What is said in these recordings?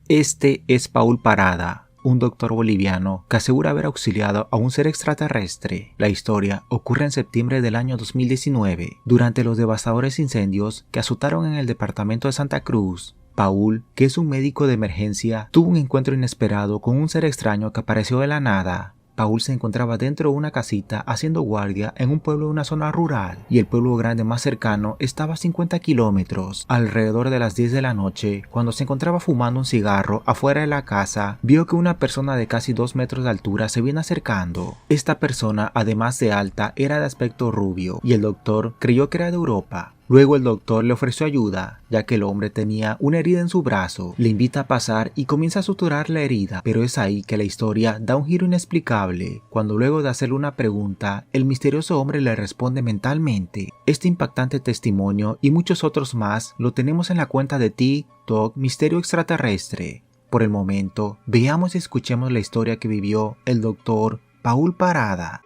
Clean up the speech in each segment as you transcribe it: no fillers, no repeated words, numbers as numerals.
Este es Paul Parada, un doctor boliviano que asegura haber auxiliado a un ser extraterrestre. La historia ocurre en septiembre del año 2019, durante los devastadores incendios que azotaron en el departamento de Santa Cruz. Paul, que es un médico de emergencia, tuvo un encuentro inesperado con un ser extraño que apareció de la nada. Paul se encontraba dentro de una casita haciendo guardia en un pueblo de una zona rural, y el pueblo grande más cercano estaba a 50 kilómetros. Alrededor de las 10 de la noche, cuando se encontraba fumando un cigarro afuera de la casa, vio que una persona de casi 2 metros de altura se viene acercando. Esta persona, además de alta, era de aspecto rubio, y el doctor creyó que era de Europa. Luego el doctor le ofreció ayuda, ya que el hombre tenía una herida en su brazo. Le invita a pasar y comienza a suturar la herida, pero es ahí que la historia da un giro inexplicable, cuando luego de hacerle una pregunta, el misterioso hombre le responde mentalmente. Este impactante testimonio y muchos otros más lo tenemos en la cuenta de TikTok Misterio Extraterrestre. Por el momento, veamos y escuchemos la historia que vivió el doctor Paul Parada.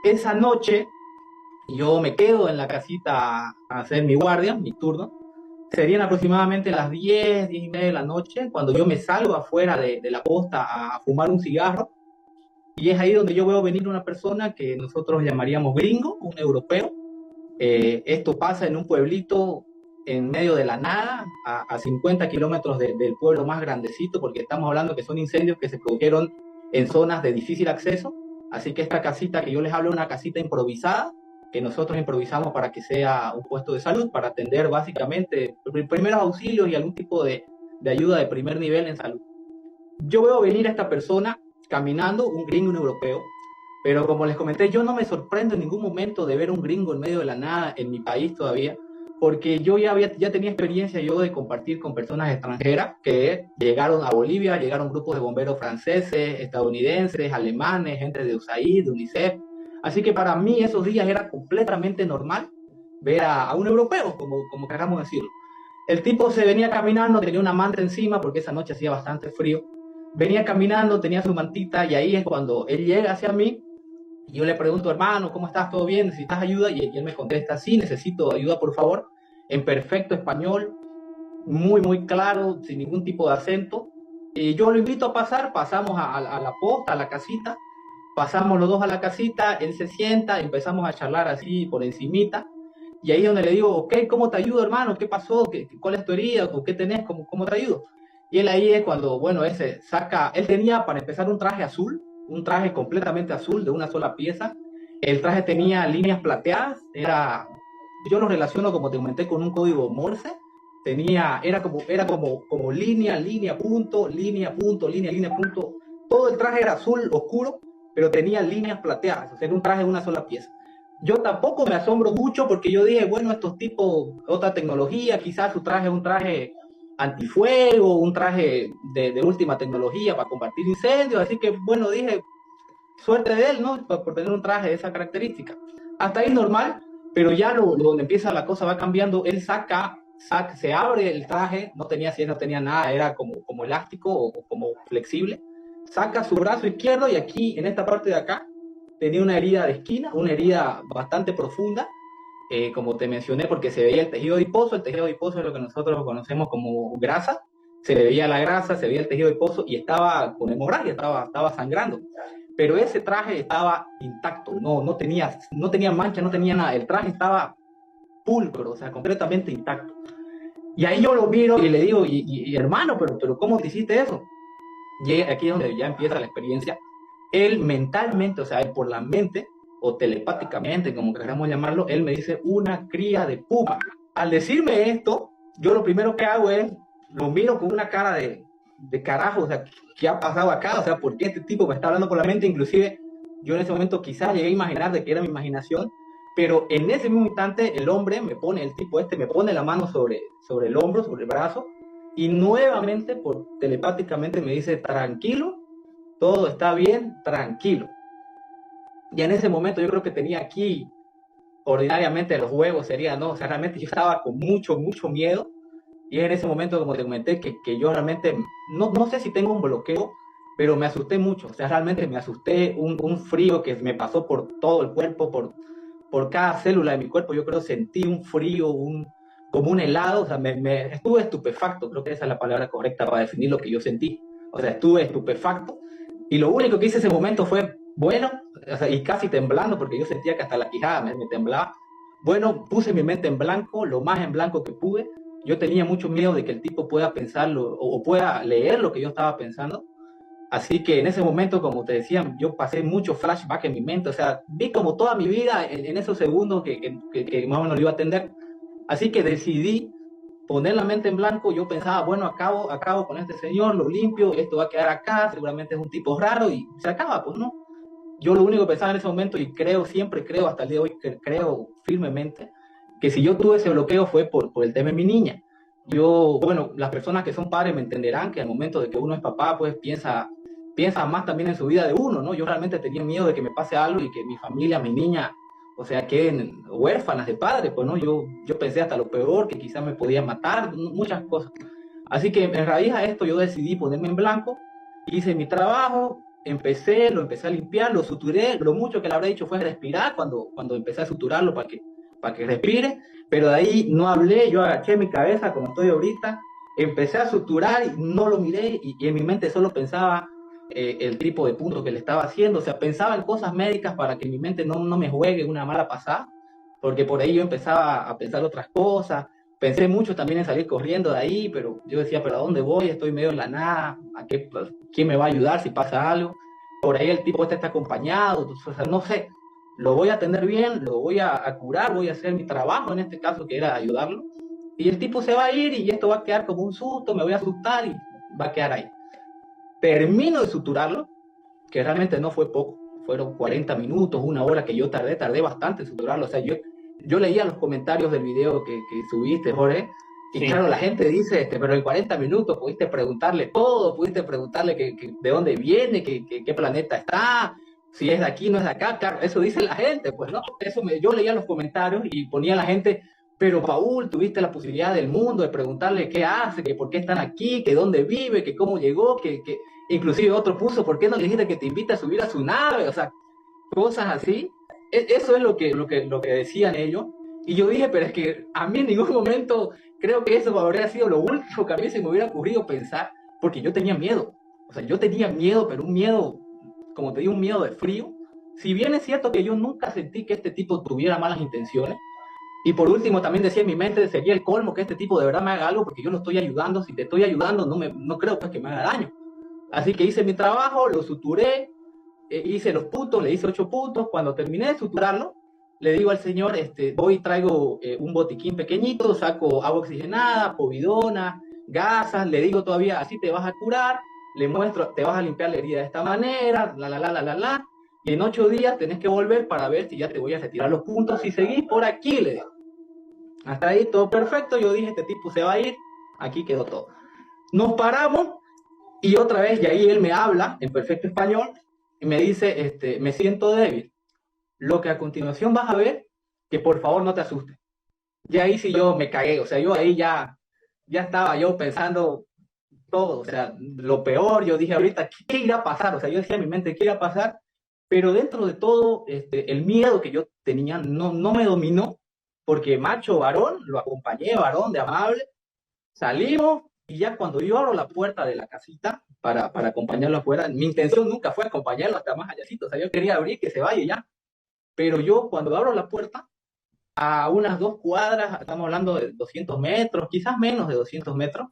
Esa noche yo me quedo en la casita a hacer mi guardia, mi turno. Serían aproximadamente las 10:30 de la noche cuando yo me salgo afuera de la posta a fumar un cigarro. Y es ahí donde yo veo venir una persona que nosotros llamaríamos gringo, un europeo. Esto pasa en un pueblito en medio de la nada, a 50 kilómetros del pueblo más grandecito, porque estamos hablando que son incendios que se produjeron en zonas de difícil acceso. Así que esta casita que yo les hablo es una casita improvisada, que nosotros improvisamos para que sea un puesto de salud, para atender básicamente primeros auxilios y algún tipo de ayuda de primer nivel en salud. Yo veo venir a esta persona caminando, un gringo, un europeo, pero como les comenté, yo no me sorprendo en ningún momento de ver un gringo en medio de la nada en mi país todavía, porque yo ya tenía experiencia yo de compartir con personas extranjeras que llegaron a Bolivia, llegaron grupos de bomberos franceses, estadounidenses, alemanes, gente de USAID, de UNICEF. Así que para mí esos días era completamente normal ver a un europeo, como queramos decirlo. El tipo se venía caminando, tenía una manta encima porque esa noche hacía bastante frío. Venía caminando, tenía su mantita y ahí es cuando él llega hacia mí y yo le pregunto, hermano, ¿cómo estás? ¿Todo bien? ¿Necesitas ayuda? Y él me contesta, sí, necesito ayuda, por favor, en perfecto español, muy, muy claro, sin ningún tipo de acento. Y yo lo invito a pasar, pasamos a la posta, a la casita, pasamos los dos a la casita, él se sienta, empezamos a charlar así por encimita, y ahí es donde le digo, ok, ¿cómo te ayudo, hermano? ¿Qué pasó? ¿Cuál es tu herida? ¿Qué tenés? ¿Cómo te ayudo? Y él ahí es cuando, bueno, ese saca, él tenía para empezar un traje azul, un traje completamente azul de una sola pieza. El traje tenía líneas plateadas, yo lo relaciono, como te comenté, con un código Morse. Era como línea, punto, línea, punto, línea, punto. Todo el traje era azul oscuro, pero tenía líneas plateadas, o sea, era un traje de una sola pieza. Yo tampoco me asombro mucho porque yo dije, bueno, estos tipos, otra tecnología, quizás su traje es un traje antifuego, un traje de última tecnología para combatir incendios, así que bueno, dije, suerte de él, ¿no? Por tener un traje de esa característica. Hasta ahí normal, pero ya donde empieza la cosa va cambiando, él se abre el traje, no tenía nada, era como elástico o como flexible, saca su brazo izquierdo y aquí, en esta parte de acá, tenía una herida de esquina, una herida bastante profunda, como te mencioné, porque se veía el tejido adiposo es lo que nosotros conocemos como grasa, se le veía la grasa, se veía el tejido adiposo y estaba con hemorragia, estaba sangrando. Pero ese traje estaba intacto, no tenía mancha, no tenía nada, el traje estaba pulcro, o sea, completamente intacto. Y ahí yo lo miro y le digo, hermano, pero ¿cómo te hiciste eso? Y aquí es donde ya empieza la experiencia. Él mentalmente, o sea, él por la mente, o telepáticamente, como queramos llamarlo, él me dice una cría de puma. Al decirme esto, yo lo primero que hago es, lo miro con una cara de carajo, o sea, ¿qué ha pasado acá? O sea, ¿por qué este tipo me está hablando por la mente? Inclusive, yo en ese momento quizás llegué a imaginar de que era mi imaginación, pero en ese mismo instante el hombre el tipo me pone la mano sobre el hombro, sobre el brazo, y nuevamente, telepáticamente me dice, tranquilo, todo está bien, tranquilo. Y en ese momento yo creo que tenía aquí, ordinariamente los huevos sería, ¿no? O sea, realmente yo estaba con mucho, mucho miedo. Y en ese momento, como te comenté, que yo realmente, no sé si tengo un bloqueo, pero me asusté mucho, o sea, realmente me asusté, un frío que me pasó por todo el cuerpo, por cada célula de mi cuerpo, yo creo sentí un frío, como un helado, o sea, estuve estupefacto, creo que esa es la palabra correcta para definir lo que yo sentí, o sea, estuve estupefacto, y lo único que hice ese momento fue, bueno, o sea, y casi temblando, porque yo sentía que hasta la quijada me temblaba, bueno, puse mi mente en blanco, lo más en blanco que pude, yo tenía mucho miedo de que el tipo pueda pensarlo o pueda leer lo que yo estaba pensando. Así que en ese momento, como te decía, yo pasé mucho flashback en mi mente, o sea, vi como toda mi vida en esos segundos que más o menos lo iba a atender. Así que decidí poner la mente en blanco. Yo pensaba, bueno, acabo con este señor, lo limpio, esto va a quedar acá, seguramente es un tipo raro y se acaba, pues no. Yo lo único que pensaba en ese momento, y creo, siempre creo, hasta el día de hoy, que creo firmemente, que si yo tuve ese bloqueo fue por el tema de mi niña. Yo, bueno, las personas que son padres me entenderán que al momento de que uno es papá, pues piensa más también en su vida de uno, ¿no? Yo realmente tenía miedo de que me pase algo y que mi familia, mi niña, o sea, queden huérfanas de padre, pues, ¿no? Yo pensé hasta lo peor, que quizás me podía matar, muchas cosas. Así que en raíz a esto yo decidí ponerme en blanco, hice mi trabajo, lo empecé a limpiar, lo suturé, lo mucho que le habré dicho fue respirar cuando empecé a suturarlo para que respire, pero de ahí no hablé, yo agaché mi cabeza como estoy ahorita, empecé a suturar y no lo miré y en mi mente solo pensaba el tipo de punto que le estaba haciendo, o sea, pensaba en cosas médicas para que mi mente no me juegue una mala pasada, porque por ahí yo empezaba a pensar otras cosas, pensé mucho también en salir corriendo de ahí, pero yo decía, pero ¿a dónde voy? Estoy medio en la nada, ¿quién me va a ayudar si pasa algo? Por ahí el tipo está acompañado, o sea, no sé, lo voy a atender bien, lo voy a curar, voy a hacer mi trabajo en este caso, que era ayudarlo, y el tipo se va a ir y esto va a quedar como un susto, me voy a asustar y va a quedar ahí. Termino de suturarlo, que realmente no fue poco, fueron 40 minutos, una hora que yo tardé bastante en suturarlo, o sea, yo leía los comentarios del video que subiste, Jorge, y sí, claro, la gente dice, pero en 40 minutos pudiste preguntarle todo, pudiste preguntarle de dónde viene, qué planeta está, si es de aquí, no es de acá, claro, eso dice la gente, pues no, yo leía los comentarios y ponía a la gente, pero Paul, tuviste la posibilidad del mundo de preguntarle qué hace, que por qué están aquí, que dónde vive, que cómo llegó, que inclusive otro puso, ¿por qué no le dijiste que te invita a subir a su nave? O sea, cosas así. Eso es lo que decían ellos. Y yo dije, pero es que a mí en ningún momento creo que eso habría sido lo último que a mí se me hubiera ocurrido pensar, porque yo tenía miedo. O sea, yo tenía miedo, pero un miedo, como te digo, un miedo de frío. Si bien es cierto que yo nunca sentí que este tipo tuviera malas intenciones, y por último también decía en mi mente, sería el colmo que este tipo de verdad me haga algo, porque yo lo estoy ayudando, si te estoy ayudando no creo pues que me haga daño. Así que hice mi trabajo, lo suturé, hice los puntos, le hice 8 puntos. Cuando terminé de suturarlo, le digo al señor, voy y traigo un botiquín pequeñito, saco agua oxigenada, povidona, gasas, le digo todavía, así te vas a curar, le muestro, te vas a limpiar la herida de esta manera, y en 8 días tenés que volver para ver si ya te voy a retirar los puntos, si seguís por aquí, le digo. Hasta ahí todo perfecto, yo dije, este tipo se va a ir, aquí quedó todo. Nos paramos y otra vez, y ahí él me habla en perfecto español, y me dice, me siento débil. Lo que a continuación vas a ver, que por favor no te asustes. Y ahí sí yo me cagué, o sea, yo ahí ya estaba yo pensando todo, o sea, lo peor, yo dije ahorita, ¿qué irá a pasar? O sea, yo decía en mi mente, ¿qué irá a pasar? Pero dentro de todo, el miedo que yo tenía no me dominó, porque macho, varón, lo acompañé, varón de amable, salimos, y ya cuando yo abro la puerta de la casita para acompañarlo afuera, mi intención nunca fue acompañarlo hasta más allácito, o sea, yo quería abrir, que se vaya ya. Pero yo cuando abro la puerta, a unas 2 cuadras, estamos hablando de 200 metros, quizás menos de 200 metros,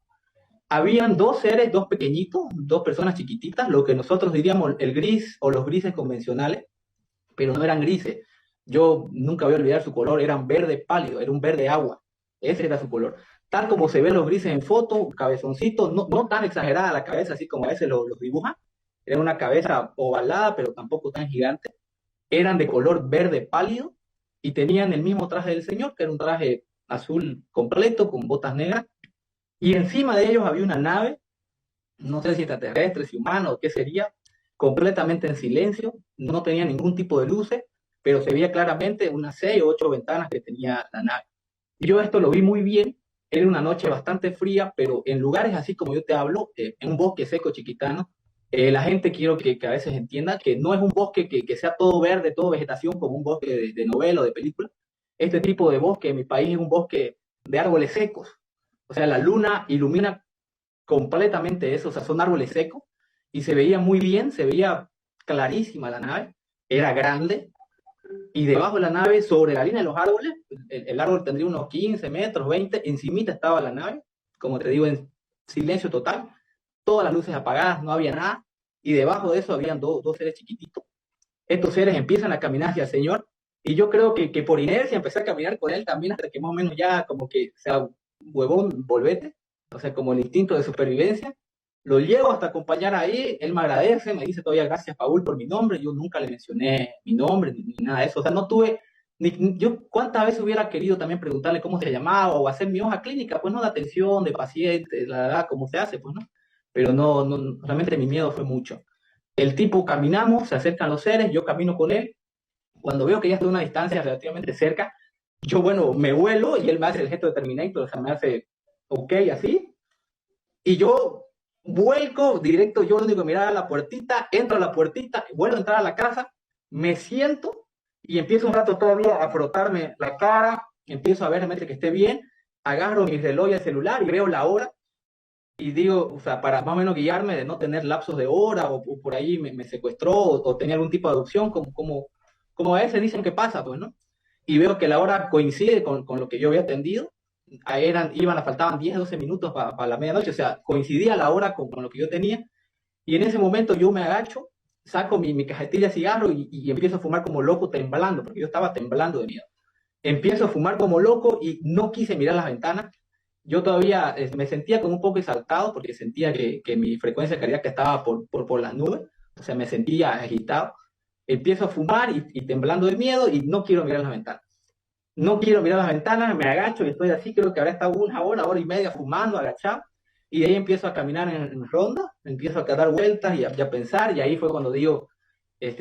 habían 2 seres, 2 pequeñitos, 2 personas chiquititas, lo que nosotros diríamos el gris o los grises convencionales, pero no eran grises. Yo nunca voy a olvidar su color, eran verde pálido, era un verde agua. Ese era su color. Tal como se ven los grises en foto, cabezoncitos, no tan exagerada la cabeza, así como a veces los dibujan. Era una cabeza ovalada, pero tampoco tan gigante. Eran de color verde pálido y tenían el mismo traje del señor, que era un traje azul completo, con botas negras. Y encima de ellos había una nave, no sé si extraterrestre, si humano o qué sería, completamente en silencio, no tenía ningún tipo de luces, pero se veía claramente unas 6 o 8 ventanas que tenía la nave. Y yo esto lo vi muy bien, era una noche bastante fría, pero en lugares así como yo te hablo, en un bosque seco chiquitano, La gente quiero que a veces entienda que no es un bosque que sea todo verde, todo vegetación, como un bosque de novela o de película. Este tipo de bosque en mi país es un bosque de árboles secos. O sea, la luna ilumina completamente eso, o sea, son árboles secos y se veía muy bien, se veía clarísima la nave, era grande y debajo de la nave, sobre la línea de los árboles, el árbol tendría unos 15 metros, 20, encimita estaba la nave, como te digo, en silencio total, todas las luces apagadas, no había nada, y debajo de eso habían dos seres chiquititos. Estos seres empiezan a caminar hacia el Señor, y yo creo que por inercia empecé a caminar con él también hasta que más o menos ya como que, o sea, huevón, volvete, o sea, como el instinto de supervivencia. Lo llevo hasta acompañar ahí, él me agradece, me dice todavía gracias Paul por mi nombre, yo nunca le mencioné mi nombre ni nada de eso, o sea, no tuve, yo cuántas veces hubiera querido también preguntarle cómo se llamaba o hacer mi hoja clínica, pues no, de atención, de paciente, la verdad, cómo se hace, pues no, pero no, realmente mi miedo fue mucho. El tipo caminamos, se acercan los seres, yo camino con él, cuando veo que ya estoy a una distancia relativamente cerca, yo, bueno, me vuelo y él me hace el gesto de Terminator, o sea, me hace, ok, así, y yo vuelco directo, yo lo único que miraba a la puertita, entro a la puertita, vuelvo a entrar a la casa, me siento y empiezo un rato todavía a frotarme la cara, empiezo a ver realmente que esté bien, agarro mi reloj y el celular y veo la hora y digo, o sea, para más o menos guiarme de no tener lapsos de hora o por ahí me secuestró o tenía algún tipo de adopción, como a veces dicen que pasa, pues, ¿no? Y veo que la hora coincide con lo que yo había atendido, faltaban 10 12 minutos para la medianoche, o sea, coincidía la hora con lo que yo tenía, y en ese momento yo me agacho, saco mi cajetilla de cigarro y empiezo a fumar como loco, temblando, porque yo estaba temblando de miedo. Empiezo a fumar como loco y no quise mirar las ventanas. Yo todavía me sentía como un poco exaltado porque sentía que mi frecuencia cardíaca estaba por las nubes, o sea, me sentía agitado. Empiezo a fumar y temblando de miedo y no quiero mirar las ventanas. No quiero mirar las ventanas, me agacho y estoy así, creo que habrá estado una hora y media fumando, agachado, y de ahí empiezo a caminar en ronda, empiezo a dar vueltas y a pensar, y ahí fue cuando digo,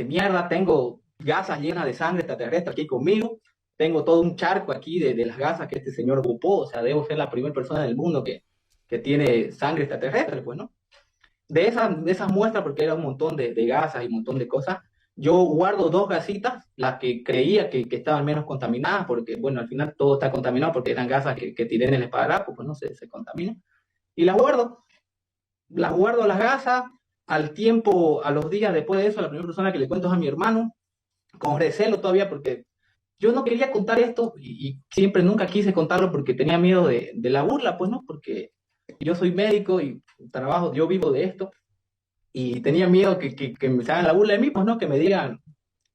mierda, tengo gasas llenas de sangre extraterrestre aquí conmigo, tengo todo un charco aquí de las gasas que este señor ocupó, o sea, debo ser la primera persona del mundo que tiene sangre extraterrestre, pues, ¿no? De esas muestras, porque era un montón de gasas y un montón de cosas, yo guardo dos gasitas, las que creía que estaban menos contaminadas, porque, bueno, al final todo está contaminado porque eran gasas que tiré en el esparadrapo, pues no se contaminan, y las guardo las gasas, al tiempo, a los días después de eso, la primera persona que le cuento es a mi hermano, con recelo todavía, porque yo no quería contar esto y siempre nunca quise contarlo porque tenía miedo de la burla, pues, ¿no? Porque yo soy médico y trabajo, yo vivo de esto y tenía miedo que me hagan la burla de mí, pues, ¿no? Que me digan,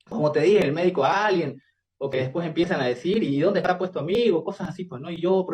como te dije, el médico a alguien, o que después empiezan a decir, ¿y dónde está puesto amigo? Cosas así, pues, ¿no? Y yo, por